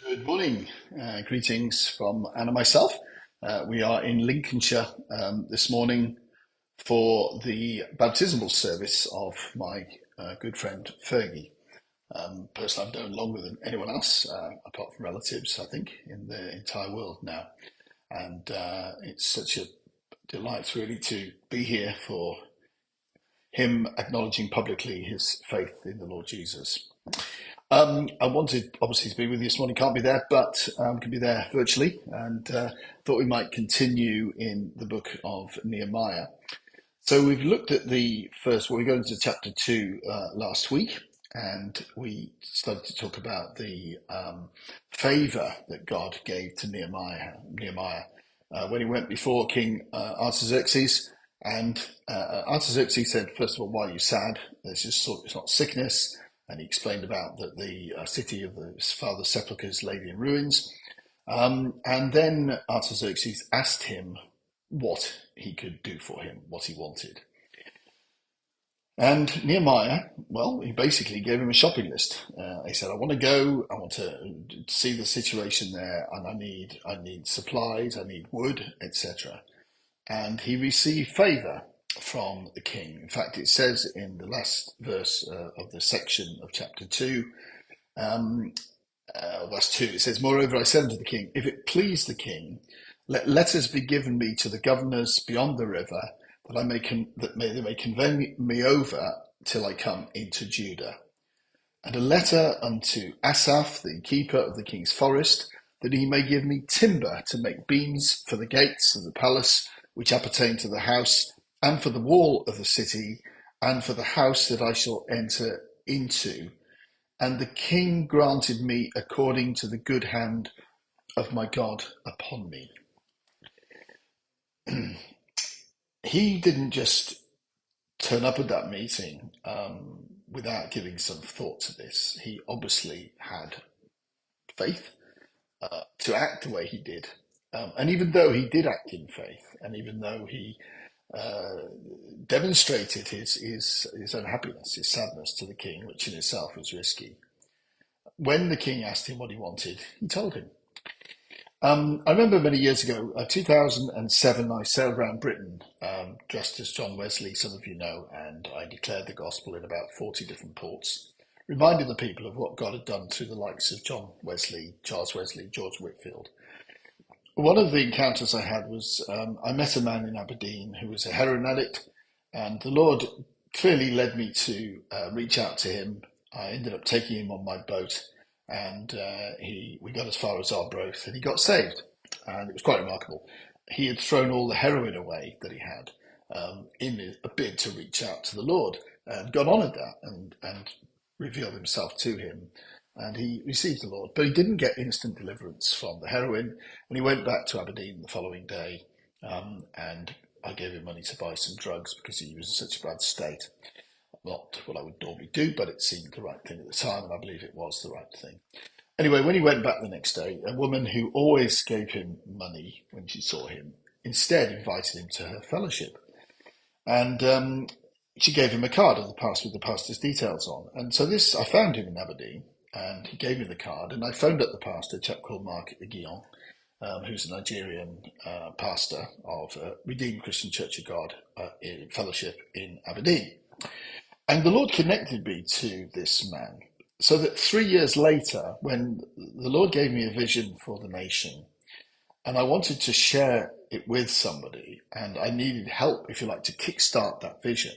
Good morning. Greetings from Anna and myself. We are in Lincolnshire this morning for the baptismal service of my good friend Fergie. Person I've known longer than anyone else, apart from relatives, I think, in the entire world now. And it's such a delight, really, to be here for him acknowledging publicly his faith in the Lord Jesus. I wanted obviously to be with you this morning, can't be there, but can be there virtually, and thought we might continue in the book of Nehemiah. So we've looked at the first, well, we got into chapter 2 last week, and we started to talk about the favour that God gave to Nehemiah when he went before King Artaxerxes. And Artaxerxes said, first of all, why are you sad? It's not sickness. And he explained about that the city of his father's sepulchres lay in ruins. And then Artaxerxes asked him what he could do for him, what he wanted. And Nehemiah, well, he basically gave him a shopping list. He said, I want to go, I want to see the situation there, and I need supplies, I need wood, etc. And he received favour from the king. In fact, it says in the last verse of the section of chapter 2, verse 2, it says, Moreover, I said unto the king, if it please the king, let letters be given me to the governors beyond the river, that they may convey me over till I come into Judah. And a letter unto Asaph, the keeper of the king's forest, that he may give me timber to make beams for the gates of the palace, which appertain to the house, and for the wall of the city, and for the house that I shall enter into. And the king granted me according to the good hand of my God upon me. He didn't just turn up at that meeting without giving some thought to this. He obviously had faith to act the way he did. And even though he did act in faith, and even though he demonstrated his unhappiness, his sadness to the king, which in itself was risky, when the king asked him what he wanted, he told him. I remember many years ago, 2007, I sailed around Britain dressed as John Wesley, some of you know, and I declared the gospel in about 40 different ports, reminding the people of what God had done through the likes of John Wesley, Charles Wesley, George Whitefield. One of the encounters I had was I met a man in Aberdeen who was a heroin addict, and the Lord clearly led me to reach out to him. I ended up taking him on my boat, and we got as far as Arbroath, and he got saved, and it was quite remarkable. He had thrown all the heroin away that he had in a bid to reach out to the Lord, and God honoured that and revealed himself to him, and he received the Lord. But he didn't get instant deliverance from the heroin, and he went back to Aberdeen the following day, and I gave him money to buy some drugs because he was in such a bad state. Not what I would normally do, but it seemed the right thing at the time, and I believe it was the right thing. Anyway, when he went back the next day, a woman who always gave him money when she saw him instead invited him to her fellowship. And she gave him a card of the pastor with the pastor's details on. And so I found him in Aberdeen, and he gave me the card, and I phoned up the pastor, a chap called Mark Guillon, who's a Nigerian pastor of Redeemed Christian Church of God fellowship in Aberdeen. And the Lord connected me to this man, so that 3 years later, when the Lord gave me a vision for the nation, and I wanted to share it with somebody, and I needed help, if you like, to kickstart that vision,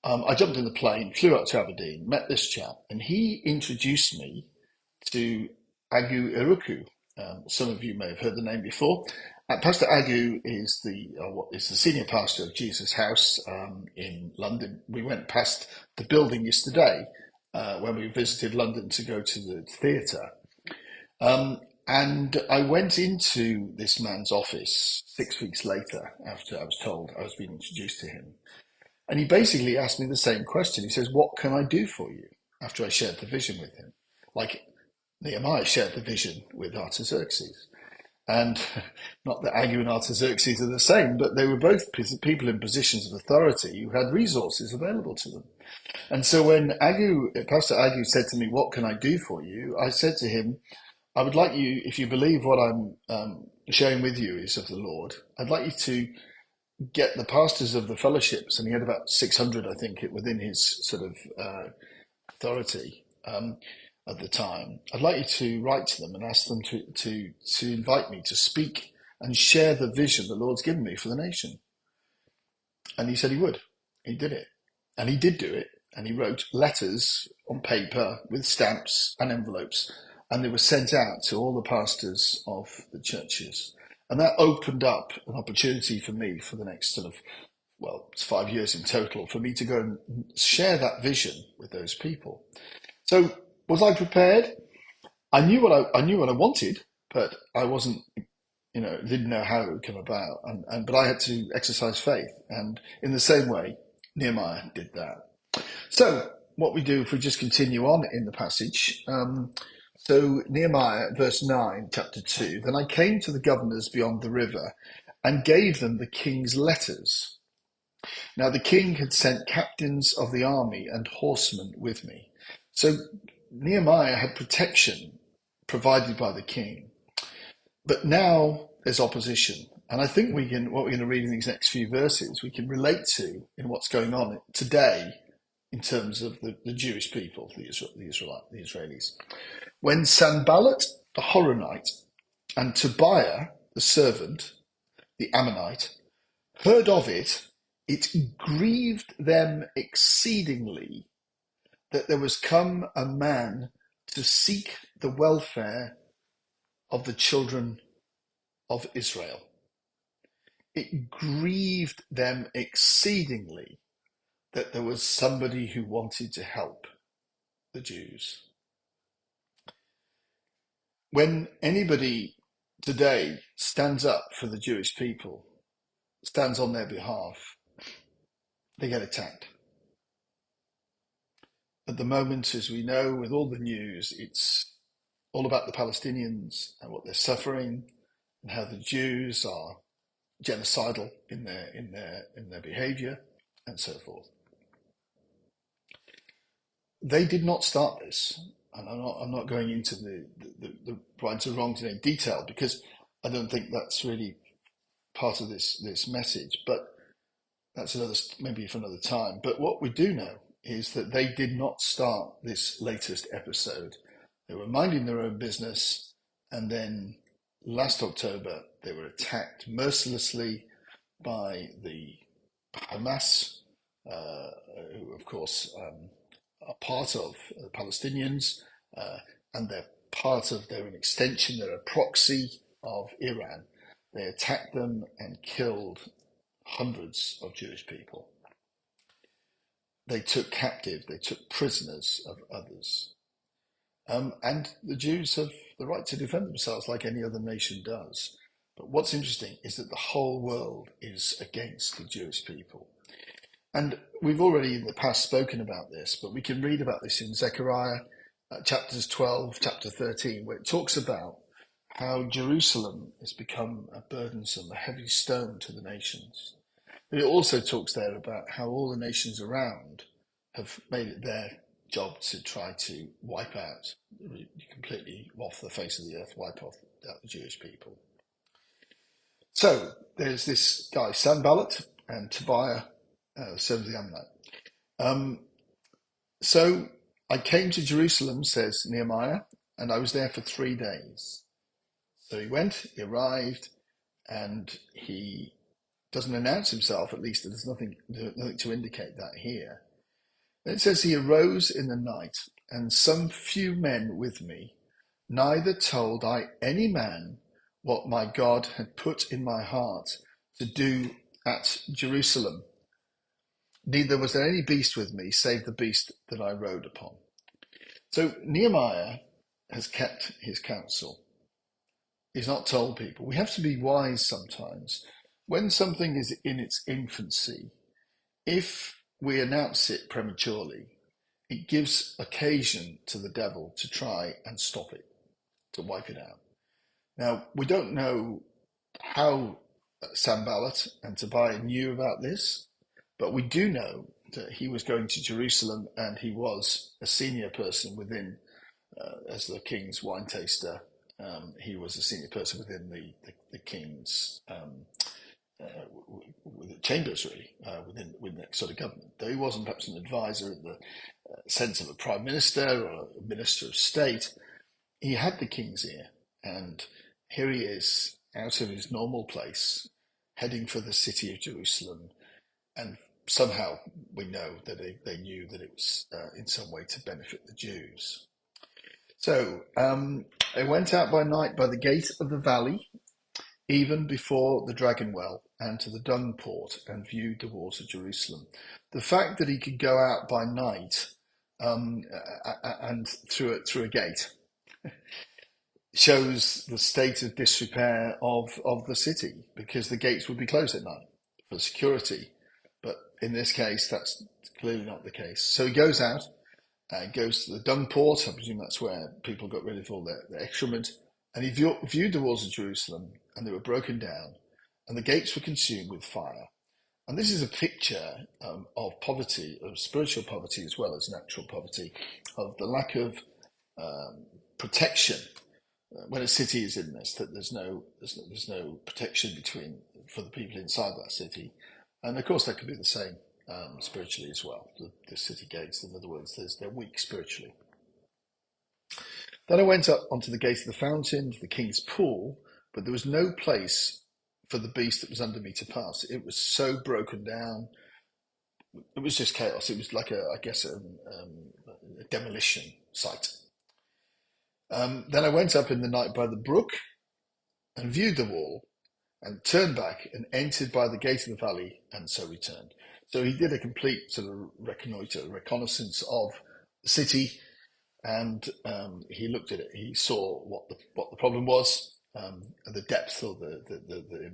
I jumped in the plane, flew out to Aberdeen, met this chap, and he introduced me to Agu Iruku. Some of you may have heard the name before. Pastor Agu is the senior pastor of Jesus House in London. We went past the building yesterday when we visited London to go to the theatre. And I went into this man's office 6 weeks later after I was told I was being introduced to him. And he basically asked me the same question. He says, what can I do for you? After I shared the vision with him. Like Nehemiah shared the vision with Artaxerxes. And not that Agu and Artaxerxes are the same, but they were both people in positions of authority who had resources available to them. And so when Pastor Agu said to me, what can I do for you? I said to him, I would like you, if you believe what I'm sharing with you is of the Lord, I'd like you to get the pastors of the fellowships, and he had about 600, I think, within his sort of authority at the time. I'd like you to write to them and ask them to invite me to speak and share the vision the Lord's given me for the nation. And he said he would. He did it. And he did do it. And he wrote letters on paper with stamps and envelopes. And they were sent out to all the pastors of the churches. And that opened up an opportunity for me for the next sort of, well, it's 5 years in total, for me to go and share that vision with those people. So was I prepared? I knew what I wanted, but I wasn't, didn't know how it would come about. But I had to exercise faith. And in the same way, Nehemiah did that. So what we do, if we just continue on in the passage, so Nehemiah, verse 9, chapter 2, then I came to the governors beyond the river and gave them the king's letters. Now the king had sent captains of the army and horsemen with me. So Nehemiah had protection provided by the king. But now there's opposition. And I think what we're going to read in these next few verses, we can relate to in what's going on today in terms of the Jewish people, the Israelis. When Sanballat the Horonite and Tobiah the servant, the Ammonite, heard of it, it grieved them exceedingly that there was come a man to seek the welfare of the children of Israel. It grieved them exceedingly that there was somebody who wanted to help the Jews. When anybody today stands up for the Jewish people, stands on their behalf, they get attacked. At the moment, as we know, with all the news, it's all about the Palestinians and what they're suffering and how the Jews are genocidal in their behavior and so forth. They did not start this, and I'm not going into the rights or wrongs in any detail because I don't think that's really part of this message. But that's maybe for another time. But what we do know is that they did not start this latest episode. They were minding their own business, and then last October they were attacked mercilessly by the Hamas, who of course are part of the Palestinians, and they're an extension, they're a proxy of Iran. They attacked them and killed hundreds of Jewish people. They took captive, they took prisoners of others. And the Jews have the right to defend themselves like any other nation does. But what's interesting is that the whole world is against the Jewish people. And we've already in the past spoken about this, but we can read about this in Zechariah chapters 12, chapter 13, where it talks about how Jerusalem has become a burdensome, a heavy stone to the nations. And it also talks there about how all the nations around have made it their job to try to wipe out, completely off the face of the earth, wipe out the Jewish people. So there's this guy, Sanballat and Tobiah, servant of the Ammonite. So I came to Jerusalem, says Nehemiah, and I was there for 3 days. So he went, he arrived, and he doesn't announce himself, at least there's nothing to indicate that here. Then it says he arose in the night, and some few men with me, neither told I any man what my God had put in my heart to do at Jerusalem. Neither was there any beast with me, save the beast that I rode upon. So Nehemiah has kept his counsel. He's not told people. We have to be wise sometimes. When something is in its infancy, if we announce it prematurely, it gives occasion to the devil to try and stop it, to wipe it out. Now, we don't know how Sanballat and Tobiah knew about this, but we do know that he was going to Jerusalem and he was a senior person within, as the king's wine taster He was a senior person within the king's with the chambers, really, within that sort of government. Though he wasn't perhaps an advisor in the sense of a prime minister or a minister of state, he had the king's ear. And here he is, out of his normal place, heading for the city of Jerusalem. And somehow we know that they knew that it was in some way to benefit the Jews. So they went out by night by the gate of the valley, even before the dragon well, and to the dung port, and viewed the walls of Jerusalem. The fact that he could go out by night and through a gate shows the state of disrepair of the city, because the gates would be closed at night for security. But in this case, that's clearly not the case. So he goes out, goes to the dung port. I presume that's where people got rid of all their excrement. And he viewed the walls of Jerusalem, and they were broken down, and the gates were consumed with fire. And this is a picture of poverty, of spiritual poverty as well as natural poverty, of the lack of protection when a city is in this. That there's no protection for the people inside that city, and of course that could be the same spiritually as well. The city gates, in other words, they're weak spiritually. Then I went up onto the gate of the fountain, to the king's pool, but there was no place for the beast that was under me to pass. It was so broken down. It was just chaos. It was like a demolition site. Then I went up in the night by the brook and viewed the wall, and turned back and entered by the gate of the valley, and so returned. So he did a complete sort of reconnaissance of the city. And he looked at it. He saw what the problem was, and the depth or the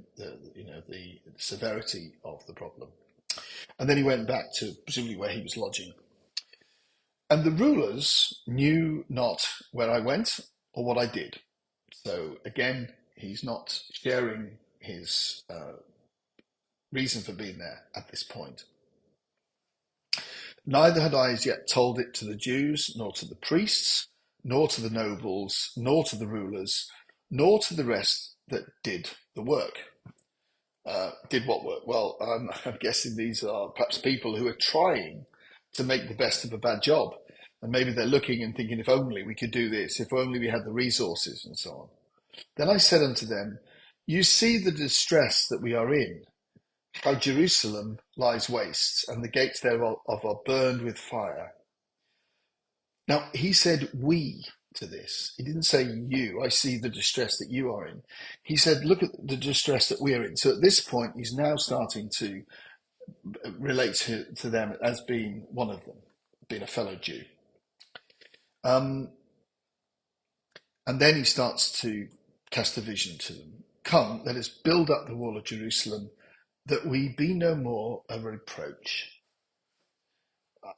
severity of the problem. And then he went back to presumably where he was lodging. And the rulers knew not where I went or what I did. So again, he's not sharing his reason for being there at this point. Neither had I as yet told it to the Jews, nor to the priests, nor to the nobles, nor to the rulers, nor to the rest that did the work. Did what work? Well, I'm guessing these are perhaps people who are trying to make the best of a bad job. And maybe they're looking and thinking, if only we could do this, if only we had the resources, and so on. Then I said unto them, you see the distress that we are in, how Jerusalem lies waste, and the gates thereof are burned with fire. Now, he said we to this. He didn't say you. I see the distress that you are in. He said, look at the distress that we're in. So at this point, he's now starting to relate to them as being one of them, being a fellow Jew. And then he starts to cast a vision to them. Come, let us build up the wall of Jerusalem, that we be no more a reproach.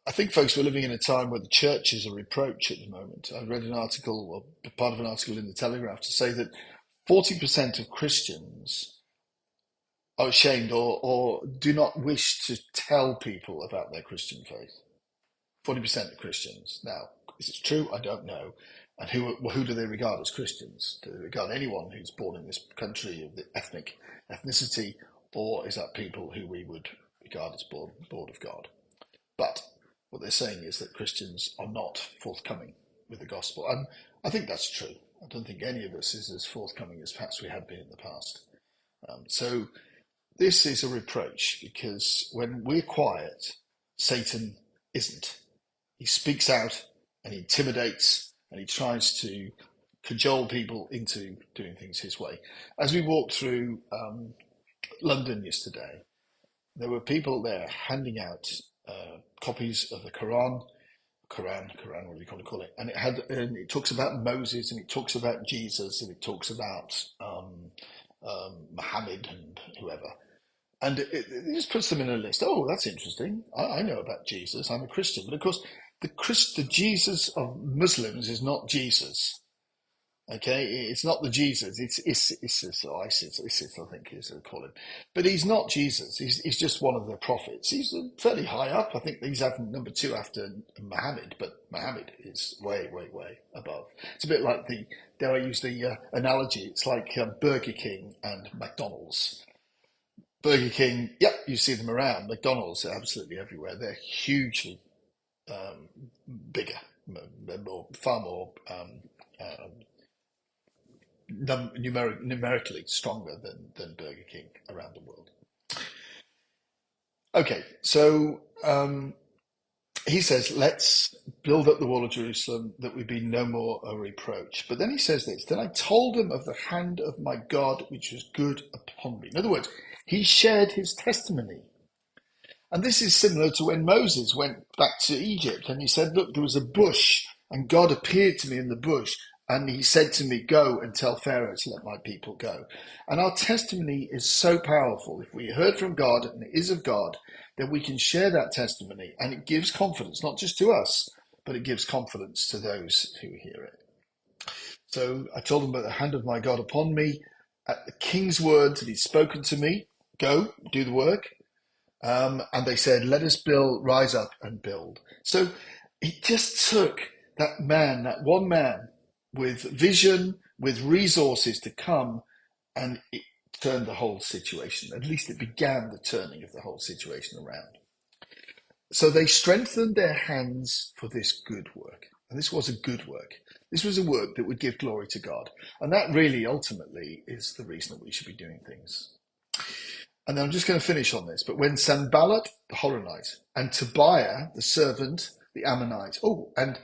I think, folks, we're living in a time where the church is a reproach at the moment. I read an article, or part of an article in the Telegraph, to say that 40% of Christians are ashamed or do not wish to tell people about their Christian faith. 40% of Christians. Now, is it true? I don't know. And who do they regard as Christians? Do they regard anyone who's born in this country of the ethnicity, or is that people who we would regard as born of God? But what they're saying is that Christians are not forthcoming with the gospel. And I think that's true. I don't think any of us is as forthcoming as perhaps we have been in the past. So this is a reproach, because when we're quiet, Satan isn't. He speaks out and he intimidates and he tries to cajole people into doing things his way. As we walked through London yesterday, there were people there handing out copies of the Quran, what do you call it? And it talks about Moses, and it talks about Jesus, and it talks about Muhammad and whoever. And it just puts them in a list. Oh, that's interesting. I know about Jesus. I'm a Christian. But of course, the Jesus of Muslims is not Jesus. Okay, it's not the Jesus. It's ISIS or ISIS, I think is they call him. But he's not Jesus. He's just one of the prophets. He's fairly high up. I think he's number two after Muhammad, but Muhammad is way, way, way above. It's a bit like dare I use the analogy? It's like Burger King and McDonald's. Burger King, yep, you see them around. McDonald's are absolutely everywhere. They're hugely um, bigger, far more uh, numerically stronger than Burger King around the world. Okay, so he says, let's build up the wall of Jerusalem that we be no more a reproach. But then he says this, then I told him of the hand of my God, which was good upon me. In other words, he shared his testimony. And this is similar to when Moses went back to Egypt and he said, look, there was a bush and God appeared to me in the bush and he said to me, go and tell Pharaoh to let my people go. And our testimony is so powerful. If we heard from God and it is of God, then we can share that testimony and it gives confidence, not just to us, but it gives confidence to those who hear it. So I told them about the hand of my God upon me, at the king's words that he'd spoken to me, go, do the work. And they said, let us rise up and build. So it just took that one man with vision, with resources to come, and it turned the whole situation. At least it began the turning of the whole situation around. So they strengthened their hands for this good work. And this was a good work. This was a work that would give glory to God. And that really ultimately is the reason that we should be doing things. And then I'm just going to finish on this. But when Sanballat, the Horonite, and Tobiah, the servant, the Ammonite, and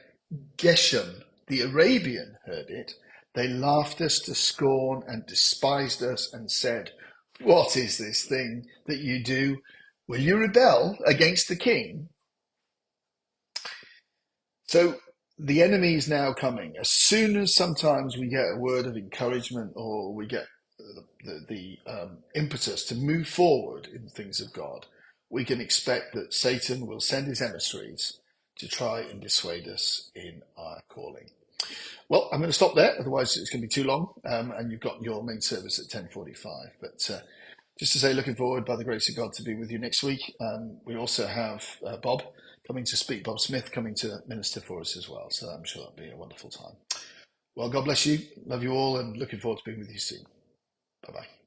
Geshem, the Arabian, heard it, they laughed us to scorn and despised us and said, what is this thing that you do? Will you rebel against the king? So the enemy is now coming. As soon as sometimes we get a word of encouragement or we get the impetus to move forward in things of God, we can expect that Satan will send his emissaries to try and dissuade us in our calling. Well, I'm going to stop there, otherwise it's going to be too long, and you've got your main service at 10:45. But just to say, looking forward by the grace of God to be with you next week. We also have Bob coming to speak, Bob Smith coming to minister for us as well. So I'm sure that'll be a wonderful time. Well, God bless you. Love you all and looking forward to being with you soon. Bye-bye.